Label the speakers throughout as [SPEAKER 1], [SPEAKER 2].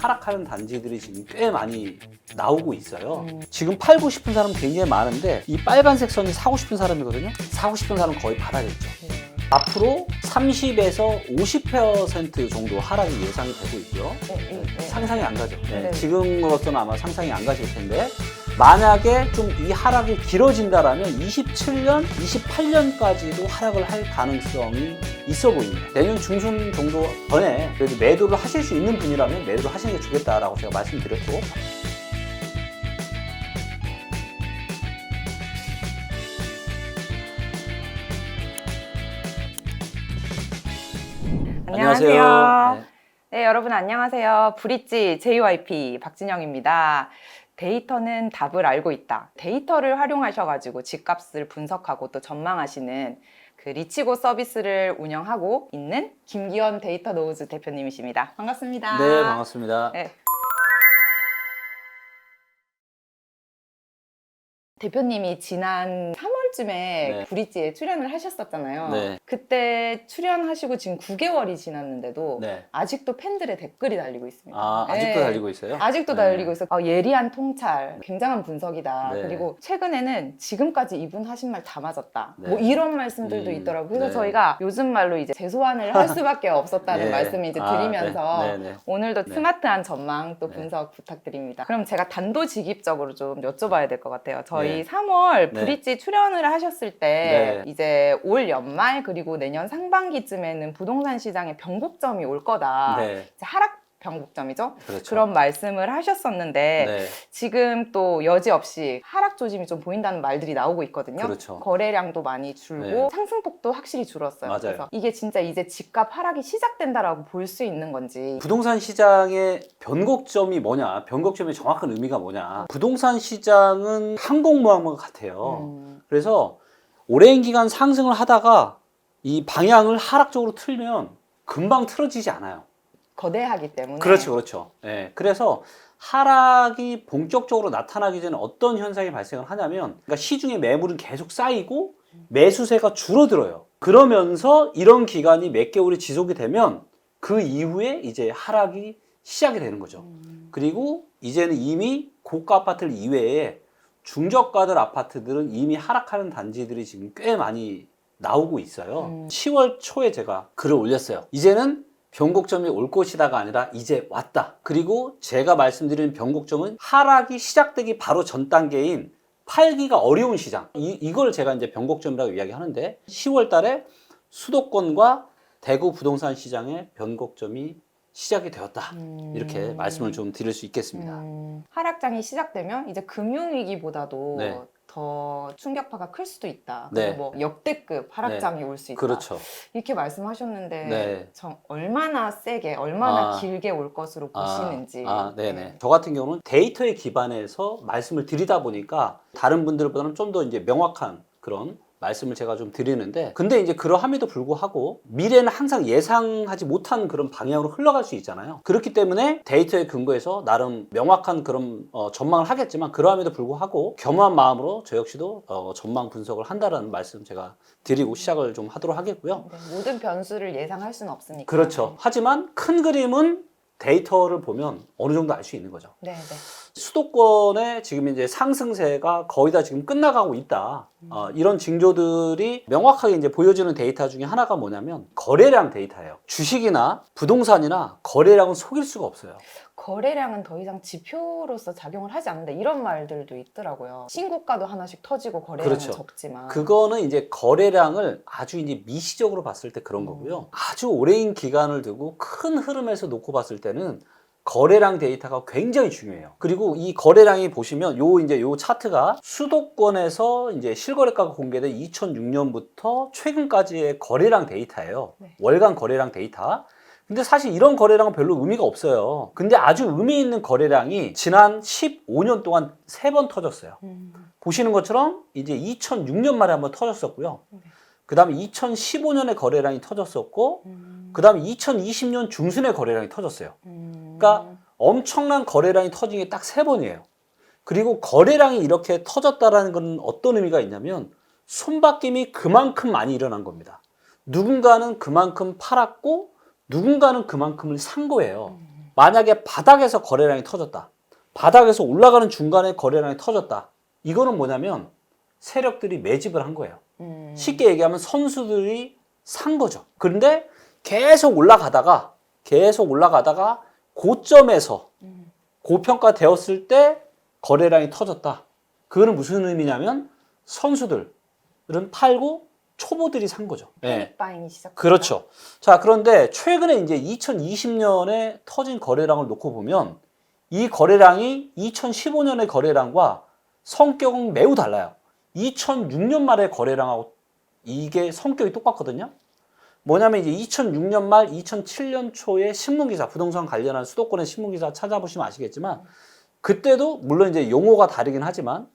[SPEAKER 1] 하락하는 단지들이 지금 꽤 많이 나오고 있어요. 지금 팔고 싶은 사람 굉장히 많은데 이 빨간색 선이 사고 싶은 사람이거든요. 사고 싶은 사람은 거의 바닥이죠. 앞으로 30에서 50% 정도 하락이 예상이 되고 있고요. 상상이 안 가죠.
[SPEAKER 2] 네.
[SPEAKER 1] 지금으로서는 아마 상상이 안 가실 텐데, 만약에 좀 이 하락이 길어진다라면 27년, 28년까지도 하락을 할 가능성이 있어 보입니다. 내년 중순 정도 전에 그래도 매도를 하실 수 있는 분이라면 매도를 하시는 게 좋겠다라고 제가 말씀드렸고,
[SPEAKER 2] 안녕하세요. 네, 여러분 안녕하세요. 브릿지 JYP 박진영입니다. 데이터는 답을 알고 있다. 데이터를 활용하셔가지고 집값을 분석하고 또 전망하시는 그 리치고 서비스를 운영하고 있는 김기현 데이터 노우즈 대표님이십니다. 반갑습니다.
[SPEAKER 1] 네, 반갑습니다.
[SPEAKER 2] 네. 대표님이 지난 3월쯤에
[SPEAKER 1] 네.
[SPEAKER 2] 브릿지에 출연을 하셨었잖아요.
[SPEAKER 1] 네.
[SPEAKER 2] 그때 출연하시고 지금 9개월이 지났는데도
[SPEAKER 1] 네.
[SPEAKER 2] 아직도 팬들의 댓글이 달리고 있습니다.
[SPEAKER 1] 아직도
[SPEAKER 2] 네.
[SPEAKER 1] 달리고 있어요?
[SPEAKER 2] 아직도
[SPEAKER 1] 네.
[SPEAKER 2] 달리고 있어요. 예리한 통찰, 굉장한 분석이다.
[SPEAKER 1] 네.
[SPEAKER 2] 그리고 최근에는 지금까지 이분 하신 말 다 맞았다.
[SPEAKER 1] 네.
[SPEAKER 2] 뭐 이런 말씀들도 있더라고요. 그래서
[SPEAKER 1] 네.
[SPEAKER 2] 저희가 요즘 말로 이제 재소환을 할 수밖에 없었다는
[SPEAKER 1] 네.
[SPEAKER 2] 말씀을 이제 드리면서
[SPEAKER 1] 네. 네.
[SPEAKER 2] 오늘도
[SPEAKER 1] 네.
[SPEAKER 2] 스마트한 전망 또
[SPEAKER 1] 네.
[SPEAKER 2] 분석 부탁드립니다. 그럼 제가 단도직입적으로 좀 여쭤봐야 될 것 같아요. 저희
[SPEAKER 1] 네.
[SPEAKER 2] 3월
[SPEAKER 1] 네.
[SPEAKER 2] 브릿지 출연을 하셨을 때
[SPEAKER 1] 네.
[SPEAKER 2] 이제 올 연말 그리고 내년 상반기쯤에는 부동산 시장에 변곡점이 올 거다.
[SPEAKER 1] 네.
[SPEAKER 2] 이제 하락 변곡점이죠.
[SPEAKER 1] 그렇죠.
[SPEAKER 2] 그런 말씀을 하셨었는데
[SPEAKER 1] 네.
[SPEAKER 2] 지금 또 여지없이 하락 조짐이 좀 보인다는 말들이 나오고 있거든요.
[SPEAKER 1] 그렇죠.
[SPEAKER 2] 거래량도 많이 줄고
[SPEAKER 1] 네.
[SPEAKER 2] 상승폭도 확실히 줄었어요.
[SPEAKER 1] 맞아요.
[SPEAKER 2] 그래서 이게 진짜 이제 집값 하락이 시작된다라고 볼 수 있는 건지.
[SPEAKER 1] 부동산 시장의 변곡점이 뭐냐, 변곡점의 정확한 의미가 뭐냐. 부동산 시장은 항공모함과 같아요. 그래서 오랜 기간 상승을 하다가 이 방향을 하락적으로 틀면 금방 틀어지지 않아요.
[SPEAKER 2] 거대하기 때문에.
[SPEAKER 1] 그렇죠, 그렇죠. 네, 그래서 하락이 본격적으로 나타나기 전에 어떤 현상이 발생을 하냐면, 그러니까 시중에 매물은 계속 쌓이고 매수세가 줄어들어요. 그러면서 이런 기간이 몇 개월이 지속이 되면 그 이후에 이제 하락이 시작이 되는 거죠. 그리고 이제는 이미 고가 아파트들 이외에 중저가들 아파트들은 이미 하락하는 단지들이 지금 꽤 많이 나오고 있어요. 10월 초에 제가 글을 올렸어요. 이제는 변곡점이 올 것이다가 아니라 이제 왔다. 그리고 제가 말씀드리는 변곡점은 하락이 시작되기 바로 전 단계인 팔기가 어려운 시장. 이걸 제가 이제 변곡점이라고 이야기하는데, 10월 달에 수도권과 대구 부동산 시장의 변곡점이 시작이 되었다. 이렇게 말씀을 좀 드릴 수 있겠습니다.
[SPEAKER 2] 하락장이 시작되면 이제 금융위기보다도
[SPEAKER 1] 네.
[SPEAKER 2] 더 충격파가 클 수도 있다.
[SPEAKER 1] 네.
[SPEAKER 2] 뭐 역대급 하락장이 올 수 있다.
[SPEAKER 1] 그렇죠.
[SPEAKER 2] 이렇게 말씀하셨는데
[SPEAKER 1] 네.
[SPEAKER 2] 얼마나 세게, 얼마나 길게 올 것으로 보시는지.
[SPEAKER 1] 네네.
[SPEAKER 2] 네.
[SPEAKER 1] 저 같은 경우는 데이터에 기반해서 말씀을 드리다 보니까 다른 분들보다는 좀 더 이제 명확한 그런 말씀을 제가 좀 드리는데, 근데 이제 그러함에도 불구하고 미래는 항상 예상하지 못한 그런 방향으로 흘러갈 수 있잖아요. 그렇기 때문에 데이터에 근거해서 나름 명확한 그런 전망을 하겠지만, 그러함에도 불구하고 겸허한 마음으로 저 역시도 전망 분석을 한다라는 말씀 제가 드리고 시작을 좀 하도록 하겠고요.
[SPEAKER 2] 네, 모든 변수를 예상할 수는 없으니까.
[SPEAKER 1] 그렇죠. 하지만 큰 그림은 데이터를 보면 어느 정도 알 수 있는 거죠.
[SPEAKER 2] 네, 네.
[SPEAKER 1] 수도권의 지금 이제 상승세가 거의 다 지금 끝나가고 있다. 이런 징조들이 명확하게 이제 보여지는 데이터 중에 하나가 뭐냐면 거래량 데이터예요. 주식이나 부동산이나 거래량은 속일 수가 없어요.
[SPEAKER 2] 거래량은 더 이상 지표로서 작용을 하지 않는다. 이런 말들도 있더라고요. 신고가도 하나씩 터지고 거래량은
[SPEAKER 1] 그렇죠.
[SPEAKER 2] 적지만.
[SPEAKER 1] 그거는 이제 거래량을 아주 이제 미시적으로 봤을 때 그런 거고요. 아주 오랜 기간을 두고 큰 흐름에서 놓고 봤을 때는 거래량 데이터가 굉장히 중요해요. 그리고 이 거래량이 보시면 요 차트가 수도권에서 이제 실거래가가 공개된 2006년부터 최근까지의 거래량 데이터예요.
[SPEAKER 2] 네.
[SPEAKER 1] 월간 거래량 데이터. 근데 사실 이런 거래량은 별로 의미가 없어요. 근데 아주 의미 있는 거래량이 지난 15년 동안 3번 터졌어요. 보시는 것처럼 이제 2006년 말에 한번 터졌었고요. 그 다음에 2015년에 거래량이 터졌었고, 그 다음에 2020년 중순에 거래량이 터졌어요. 그러니까 엄청난 거래량이 터진 게 딱 3번이에요. 그리고 거래량이 이렇게 터졌다라는 건 어떤 의미가 있냐면 손바뀜이 그만큼 많이 일어난 겁니다. 누군가는 그만큼 팔았고 누군가는 그만큼을 산 거예요. 만약에 바닥에서 거래량이 터졌다. 바닥에서 올라가는 중간에 거래량이 터졌다. 이거는 뭐냐면 세력들이 매집을 한 거예요. 쉽게 얘기하면 선수들이 산 거죠. 그런데 계속 올라가다가 고점에서 고평가 되었을 때 거래량이 터졌다. 그거는 무슨 의미냐면 선수들은 팔고 초보들이 산 거죠.
[SPEAKER 2] 패닉바잉이 시작.
[SPEAKER 1] 그렇죠. 자, 그런데 최근에 이제 2020년에 터진 거래량을 놓고 보면 이 거래량이 2015년의 거래량과 성격은 매우 달라요. 2006년 말의 거래량하고 이게 성격이 똑같거든요. 뭐냐면 이제 2006년 말 2007년 초에 신문기사, 부동산 관련한 수도권의 신문기사 찾아보시면 아시겠지만 그때도 물론 이제 용어가 다르긴 하지만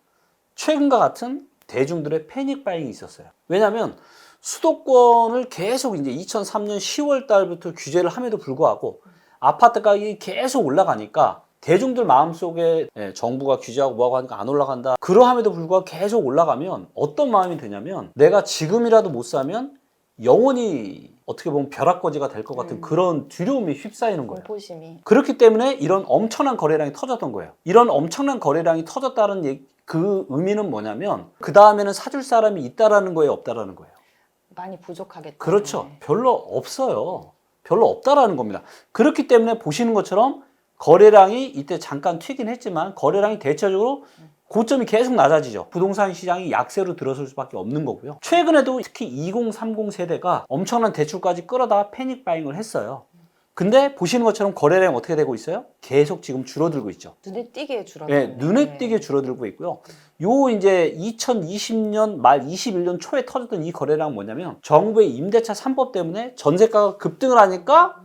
[SPEAKER 1] 최근과 같은 대중들의 패닉 바잉이 있었어요. 왜냐하면 수도권을 계속 이제 2003년 10월 달부터 규제를 함에도 불구하고 아파트 가격이 계속 올라가니까 대중들 마음속에 정부가 규제하고 뭐하고 하니까 안 올라간다. 그러함에도 불구하고 계속 올라가면 어떤 마음이 드냐면 내가 지금이라도 못 사면 영원히 어떻게 보면 벼락거지가 될 것 같은 그런 두려움이 휩싸이는 거예요.
[SPEAKER 2] 공포심이.
[SPEAKER 1] 그렇기 때문에 이런 엄청난 거래량이 터졌던 거예요. 이런 엄청난 거래량이 터졌다는 그 의미는 뭐냐면 그 다음에는 사줄 사람이 있다라는 거예요, 없다라는 거예요.
[SPEAKER 2] 많이 부족하겠죠.
[SPEAKER 1] 그렇죠. 별로 없어요. 별로 없다라는 겁니다. 그렇기 때문에 보시는 것처럼 거래량이 이때 잠깐 튀긴 했지만 거래량이 대체적으로 고점이 계속 낮아지죠. 부동산 시장이 약세로 들어설 수밖에 없는 거고요. 최근에도 특히 2030 세대가 엄청난 대출까지 끌어다가 패닉 바잉을 했어요. 근데 보시는 것처럼 거래량이 어떻게 되고 있어요? 계속 지금 줄어들고 있죠.
[SPEAKER 2] 눈에 띄게 줄어들고.
[SPEAKER 1] 눈에 띄게 줄어들고 있고요. 요 이제 2020년 말 21년 초에 터졌던 이 거래량은 뭐냐면 정부의 임대차 3법 때문에 전세가가 급등을 하니까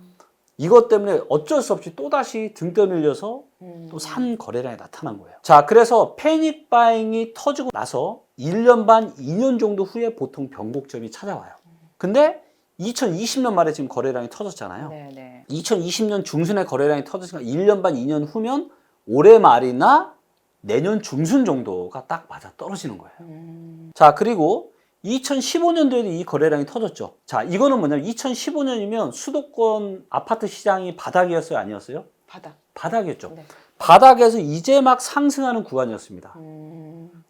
[SPEAKER 1] 이것 때문에 어쩔 수 없이 또다시 등 떠밀려서 또 산 거래량이 나타난 거예요. 자, 그래서 패닉 바잉이 터지고 나서 1년 반, 2년 정도 후에 보통 변곡점이 찾아와요. 근데 2020년 말에 지금 거래량이 터졌잖아요.
[SPEAKER 2] 네네.
[SPEAKER 1] 2020년 중순에 거래량이 터졌으니까 1년 반, 2년 후면 올해 말이나 내년 중순 정도가 딱 맞아 떨어지는 거예요. 자, 그리고 2015년도에도 이 거래량이 터졌죠. 자, 이거는 뭐냐면 2015년이면 수도권 아파트 시장이 바닥이었어요, 아니었어요? 바닥이었죠.
[SPEAKER 2] 네.
[SPEAKER 1] 바닥에서 이제 막 상승하는 구간이었습니다.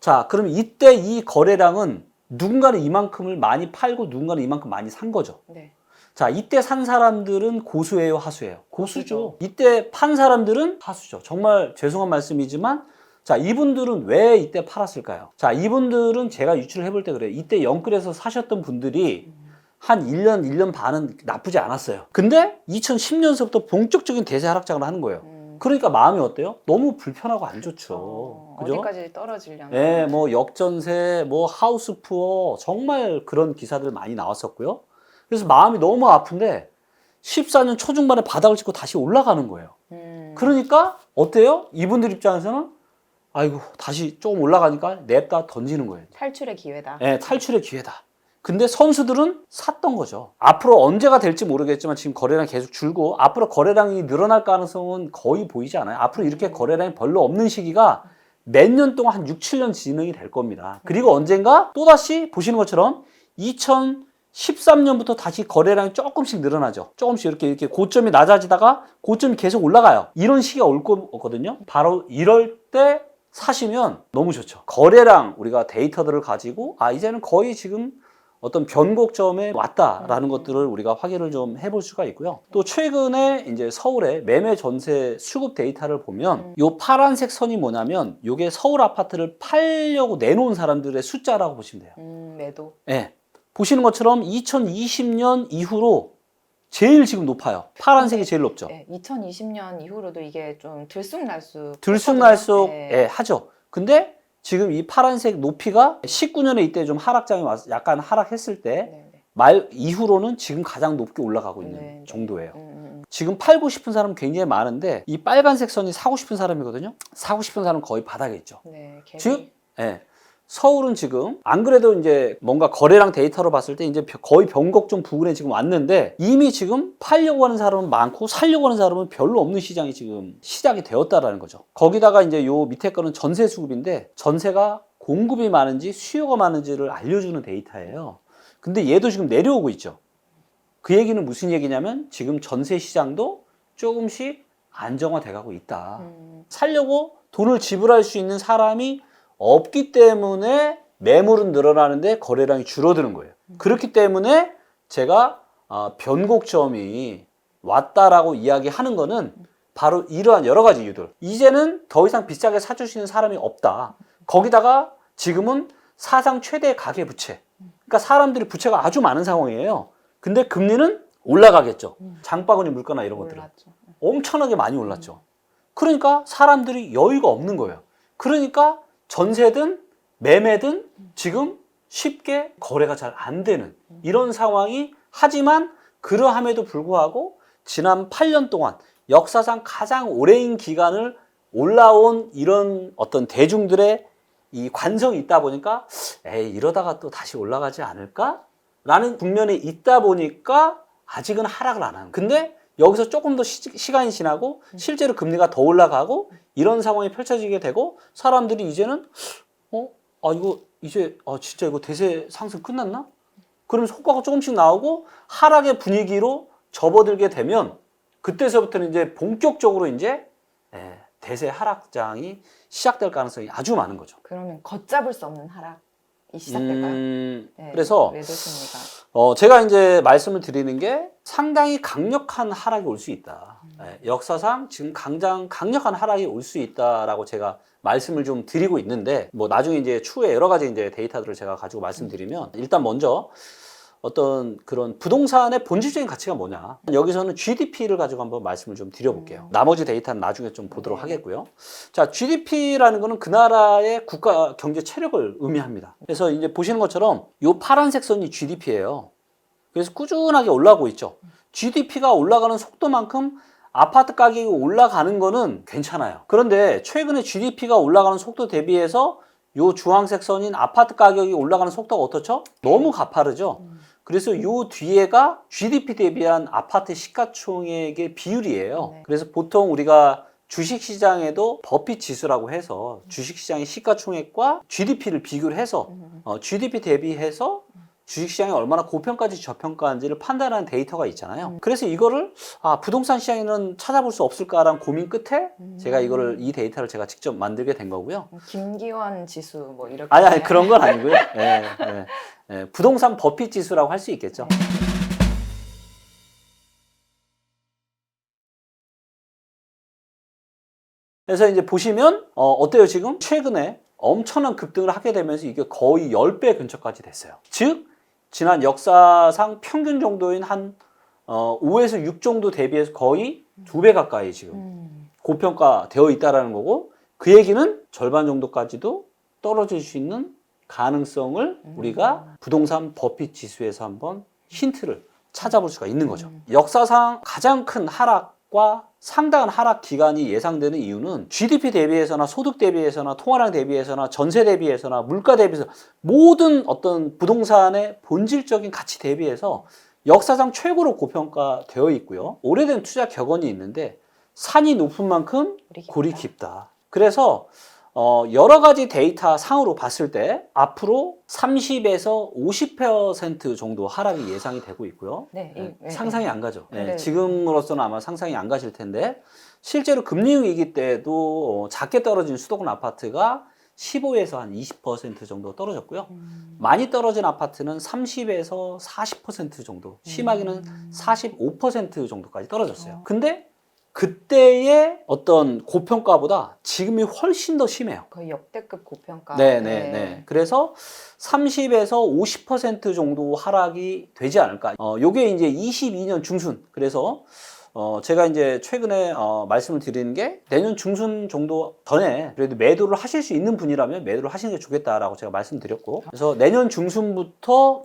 [SPEAKER 1] 자, 그럼 이때 이 거래량은 누군가는 이만큼을 많이 팔고 누군가는 이만큼 많이 산 거죠.
[SPEAKER 2] 네.
[SPEAKER 1] 자, 이때 산 사람들은 고수예요, 하수예요? 고수죠. 이때 판 사람들은 하수죠. 정말 죄송한 말씀이지만 자, 이분들은 왜 이때 팔았을까요? 자, 이분들은 제가 유추를 해볼 때 그래요. 이때 영끌에서 사셨던 분들이 한 1년 반은 나쁘지 않았어요. 근데 2010년서부터 본격적인 대세 하락장을 하는 거예요. 그러니까 마음이 어때요? 너무 불편하고 안 좋죠. 그죠?
[SPEAKER 2] 어디까지 떨어지려나.
[SPEAKER 1] 네, 뭐 역전세, 뭐 하우스 푸어 정말 그런 기사들 많이 나왔었고요. 그래서 마음이 너무 아픈데 14년 초중반에 바닥을 찍고 다시 올라가는 거예요. 그러니까 어때요? 이분들 입장에서는 아이고 다시 조금 올라가니까 냅다 던지는 거예요.
[SPEAKER 2] 탈출의 기회다.
[SPEAKER 1] 네, 탈출의 기회다. 근데 선수들은 샀던 거죠. 앞으로 언제가 될지 모르겠지만 지금 거래량이 계속 줄고 앞으로 거래량이 늘어날 가능성은 거의 보이지 않아요. 앞으로 이렇게 거래량이 별로 없는 시기가 몇 년 동안 한 6, 7년 진행이 될 겁니다. 그리고 언젠가 또다시 보시는 것처럼 2013년부터 다시 거래량이 조금씩 늘어나죠. 조금씩 이렇게 고점이 낮아지다가 고점이 계속 올라가요. 이런 시기가 올 거거든요. 바로 이럴 때 사시면 너무 좋죠. 거래량 우리가 데이터들을 가지고 이제는 거의 지금 어떤 변곡점에 왔다라는 것들을 우리가 확인을 좀 해볼 수가 있고요. 또 최근에 이제 서울의 매매 전세 수급 데이터를 보면 요 파란색 선이 뭐냐면 요게 서울 아파트를 팔려고 내놓은 사람들의 숫자라고 보시면 돼요.
[SPEAKER 2] 매도.
[SPEAKER 1] 네. 보시는 것처럼 2020년 이후로 제일 지금 높아요. 파란색이 제일 높죠.
[SPEAKER 2] 네, 2020년 이후로도 이게 좀 들쑥날쑥.
[SPEAKER 1] 들쑥날쑥
[SPEAKER 2] 네.
[SPEAKER 1] 하죠. 근데 지금 이 파란색 높이가 19년에 이때 좀 하락장이 와서 약간 하락했을 때 말 이후로는 지금 가장 높게 올라가고 있는 정도예요. 지금 팔고 싶은 사람은 굉장히 많은데 이 빨간색 선이 사고 싶은 사람이거든요. 사고 싶은 사람은 거의 바닥에 있죠.
[SPEAKER 2] 네,
[SPEAKER 1] 즉, 서울은 지금 안 그래도 이제 뭔가 거래량 데이터로 봤을 때 이제 거의 변곡점 부근에 지금 왔는데 이미 지금 팔려고 하는 사람은 많고 살려고 하는 사람은 별로 없는 시장이 지금 시작이 되었다라는 거죠. 거기다가 이제 요 밑에 거는 전세 수급인데 전세가 공급이 많은지 수요가 많은지를 알려주는 데이터예요. 근데 얘도 지금 내려오고 있죠. 그 얘기는 무슨 얘기냐면 지금 전세 시장도 조금씩 안정화돼 가고 있다. 살려고 돈을 지불할 수 있는 사람이 없기 때문에 매물은 늘어나는데 거래량이 줄어드는 거예요. 그렇기 때문에 제가 변곡점이 왔다라고 이야기하는 거는 바로 이러한 여러 가지 이유들. 이제는 더 이상 비싸게 사줄 수 있는 사람이 없다. 거기다가 지금은 사상 최대 가계부채. 그러니까 사람들이 부채가 아주 많은 상황이에요. 근데 금리는 올라가겠죠. 장바구니 물가나 이런 것들은
[SPEAKER 2] 올랐죠.
[SPEAKER 1] 엄청나게 많이 올랐죠. 그러니까 사람들이 여유가 없는 거예요. 그러니까 전세든 매매든 지금 쉽게 거래가 잘 안 되는 이런 상황이, 하지만 그러함에도 불구하고 지난 8년 동안 역사상 가장 오랜 기간을 올라온 이런 어떤 대중들의 이 관성이 있다 보니까 에이 이러다가 또 다시 올라가지 않을까? 라는 국면에 있다 보니까 아직은 하락을 안 하는. 근데 여기서 조금 더 시간이 지나고 실제로 금리가 더 올라가고 이런 상황이 펼쳐지게 되고 사람들이 이제는 이거 이제 진짜 이거 대세 상승 끝났나? 그러면서 효과가 조금씩 나오고 하락의 분위기로 접어들게 되면 그때서부터는 이제 본격적으로 이제 대세 하락장이 시작될 가능성이 아주 많은 거죠.
[SPEAKER 2] 그러면 걷잡을 수 없는 하락이 시작될까요? 네,
[SPEAKER 1] 그래서
[SPEAKER 2] 매도 심리가.
[SPEAKER 1] 제가 이제 말씀을 드리는 게 상당히 강력한 하락이 올 수 있다. 역사상 지금 강력한 하락이 올 수 있다라고 제가 말씀을 좀 드리고 있는데, 뭐 나중에 이제 추후에 여러 가지 이제 데이터들을 제가 가지고 말씀드리면, 일단 먼저 어떤 그런 부동산의 본질적인 가치가 뭐냐. 여기서는 GDP를 가지고 한번 말씀을 좀 드려볼게요. 나머지 데이터는 나중에 좀 보도록 하겠고요. 자, GDP라는 거는 그 나라의 국가 경제 체력을 의미합니다. 그래서 이제 보시는 것처럼 이 파란색 선이 GDP예요. 그래서 꾸준하게 올라가고 있죠. GDP가 올라가는 속도만큼 아파트 가격이 올라가는 거는 괜찮아요. 그런데 최근에 GDP가 올라가는 속도 대비해서 요 주황색 선인 아파트 가격이 올라가는 속도가 어떻죠? 너무 가파르죠? 그래서 요 뒤에가 GDP 대비한 아파트 시가총액의 비율이에요.
[SPEAKER 2] 네.
[SPEAKER 1] 그래서 보통 우리가 주식시장에도 버핏 지수라고 해서 주식시장의 시가총액과 GDP를 비교를 해서 GDP 대비해서 주식시장이 얼마나 고평가인지 저평가인지를 판단하는 데이터가 있잖아요. 그래서 이거를 부동산 시장에는 찾아볼 수 없을까라는 고민 끝에 제가 이 데이터를 제가 직접 만들게 된 거고요.
[SPEAKER 2] 김기환 지수 뭐 이렇게.
[SPEAKER 1] 아니 그런 건 아니고요. 부동산 버핏 지수라고 할 수 있겠죠. 그래서 이제 보시면 어때요? 지금 최근에 엄청난 급등을 하게 되면서 이게 거의 10배 근처까지 됐어요. 즉 지난 역사상 평균 정도인 한 5에서 6 정도 대비해서 거의 2배 가까이 지금 고평가 되어 있다라는 거고, 그 얘기는 절반 정도까지도 떨어질 수 있는 가능성을 우리가 부동산 버핏 지수에서 한번 힌트를 찾아볼 수가 있는 거죠. 역사상 가장 큰 하락과 상당한 하락 기간이 예상되는 이유는 GDP 대비해서나 소득 대비해서나 통화량 대비해서나 전세 대비해서나 물가 대비해서 모든 어떤 부동산의 본질적인 가치 대비해서 역사상 최고로 고평가되어 있고요. 오래된 투자 격언이 있는데 산이 높은 만큼 골이 깊다. 그래서 여러 가지 데이터 상으로 봤을 때 앞으로 30에서 50% 정도 하락이 예상이 되고 있고요. 상상이 안 가죠. 지금으로서는 아마 상상이 안 가실 텐데, 실제로 금리 위기 때도 작게 떨어진 수도권 아파트가 15에서 한 20% 정도 떨어졌고요. 많이 떨어진 아파트는 30에서 40% 정도, 심하게는 45% 정도까지 떨어졌어요. 근데 그때의 어떤 고평가보다 지금이 훨씬 더 심해요.
[SPEAKER 2] 거의 역대급 고평가.
[SPEAKER 1] 네. 그래서 30에서 50% 정도 하락이 되지 않을까. 요게 이제 22년 중순. 그래서 제가 이제 최근에 말씀을 드리는 게 내년 중순 정도 전에 그래도 매도를 하실 수 있는 분이라면 매도를 하시는 게 좋겠다라고 제가 말씀드렸고, 그래서 내년 중순부터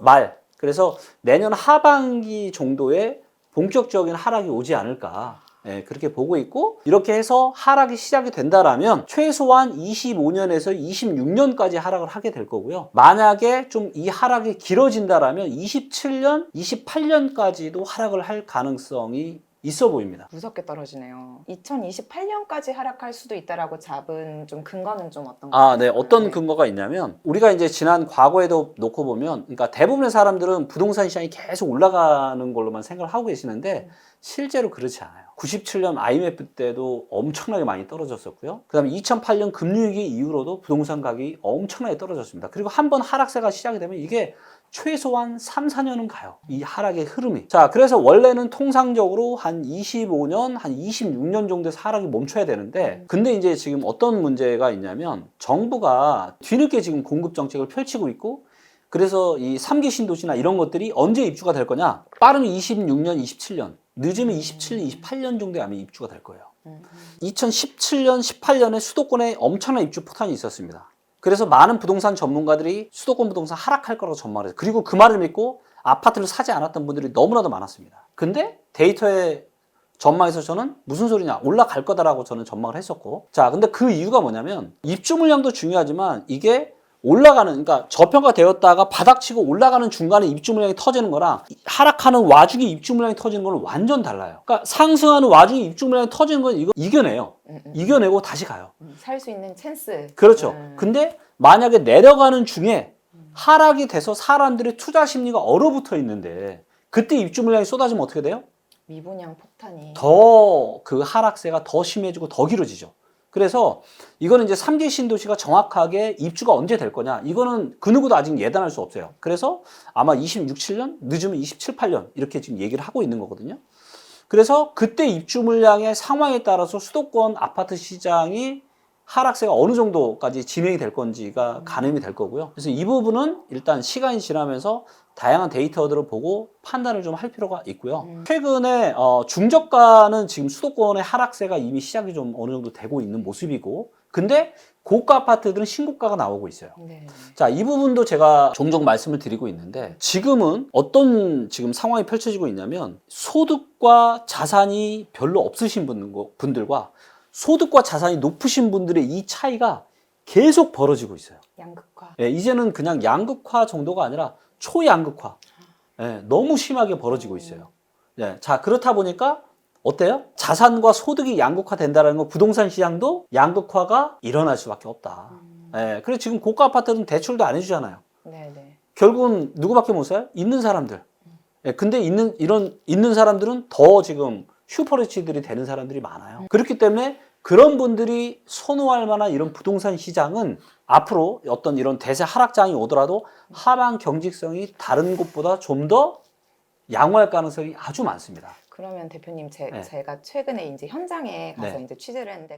[SPEAKER 1] 그래서 내년 하반기 정도에 본격적인 하락이 오지 않을까. 그렇게 보고 있고, 이렇게 해서 하락이 시작이 된다라면 최소한 25년에서 26년까지 하락을 하게 될 거고요. 만약에 좀 이 하락이 길어진다라면 27년, 28년까지도 하락을 할 가능성이 있어 보입니다.
[SPEAKER 2] 무섭게 떨어지네요. 2028년까지 하락할 수도 있다라고 잡은 좀 근거는 좀 어떤
[SPEAKER 1] 아,
[SPEAKER 2] 가요?
[SPEAKER 1] 네. 어떤 근거가 있냐면 우리가 이제 지난 과거에도 놓고 보면 그러니까 대부분의 사람들은 부동산 시장이 계속 올라가는 걸로만 생각을 하고 계시는데 실제로 그렇지 않아요. 97년 IMF 때도 엄청나게 많이 떨어졌었고요. 그다음에 2008년 금융위기 이후로도 부동산 가격이 엄청나게 떨어졌습니다. 그리고 한 번 하락세가 시작이 되면 이게 최소한 3, 4년은 가요. 이 하락의 흐름이. 자, 그래서 원래는 통상적으로 한 25년, 한 26년 정도에서 하락이 멈춰야 되는데, 근데 이제 지금 어떤 문제가 있냐면, 정부가 뒤늦게 지금 공급 정책을 펼치고 있고, 그래서 이 3기 신도시나 이런 것들이 언제 입주가 될 거냐? 빠르면 26년, 27년, 늦으면 27년, 28년 정도에 아마 입주가 될 거예요. 2017년, 18년에 수도권에 엄청난 입주 폭탄이 있었습니다. 그래서 많은 부동산 전문가들이 수도권 부동산 하락할 거라고 전망을 했어요. 그리고 그 말을 믿고 아파트를 사지 않았던 분들이 너무나도 많았습니다. 근데 데이터의 전망에서 저는 무슨 소리냐, 올라갈 거다라고 저는 전망을 했었고, 자, 근데 그 이유가 뭐냐면 입주 물량도 중요하지만 이게 올라가는, 그러니까 저평가되었다가 바닥치고 올라가는 중간에 입주 물량이 터지는 거랑 하락하는 와중에 입주 물량이 터지는 거는 완전 달라요. 그러니까 상승하는 와중에 입주 물량이 터지는 건 이거 이겨내요. 이겨내고 다시 가요.
[SPEAKER 2] 살 수 있는 찬스.
[SPEAKER 1] 그렇죠. 근데 만약에 내려가는 중에 하락이 돼서 사람들의 투자 심리가 얼어붙어 있는데 그때 입주 물량이 쏟아지면 어떻게 돼요?
[SPEAKER 2] 미분양 폭탄이.
[SPEAKER 1] 더 그 하락세가 더 심해지고 더 길어지죠. 그래서 이거는 이제 3기 신도시가 정확하게 입주가 언제 될 거냐, 이거는 그 누구도 아직 예단할 수 없어요. 그래서 아마 26, 7년, 늦으면 27, 8년 이렇게 지금 얘기를 하고 있는 거거든요. 그래서 그때 입주 물량의 상황에 따라서 수도권 아파트 시장이 하락세가 어느 정도까지 진행이 될 건지가 가늠이 될 거고요. 그래서 이 부분은 일단 시간이 지나면서 다양한 데이터들을 보고 판단을 좀 할 필요가 있고요. 최근에 중저가는 지금 수도권의 하락세가 이미 시작이 좀 어느 정도 되고 있는 모습이고, 근데 고가 아파트들은 신고가가 나오고 있어요.
[SPEAKER 2] 네.
[SPEAKER 1] 자, 이 부분도 제가 종종 말씀을 드리고 있는데, 지금은 어떤 지금 상황이 펼쳐지고 있냐면 소득과 자산이 별로 없으신 분들과 소득과 자산이 높으신 분들의 이 차이가 계속 벌어지고 있어요.
[SPEAKER 2] 양극화.
[SPEAKER 1] 예, 이제는 그냥 양극화 정도가 아니라 초양극화. 예, 너무 심하게 벌어지고 있어요. 예, 자, 그렇다 보니까 어때요? 자산과 소득이 양극화 된다는 건 부동산 시장도 양극화가 일어날 수밖에 없다. 예, 그래서 지금 고가 아파트는 대출도 안 해주잖아요.
[SPEAKER 2] 네네.
[SPEAKER 1] 결국은 누구밖에 못 사요? 있는 사람들. 예, 근데 있는 사람들은 더 지금 슈퍼리치들이 되는 사람들이 많아요. 그렇기 때문에 그런 분들이 선호할 만한 이런 부동산 시장은 앞으로 어떤 이런 대세 하락장이 오더라도 하방 경직성이 다른 곳보다 좀 더 양호할 가능성이 아주 많습니다.
[SPEAKER 2] 그러면 대표님
[SPEAKER 1] 네.
[SPEAKER 2] 제가 최근에 이제 현장에 가서
[SPEAKER 1] 네.
[SPEAKER 2] 이제 취재를 했는데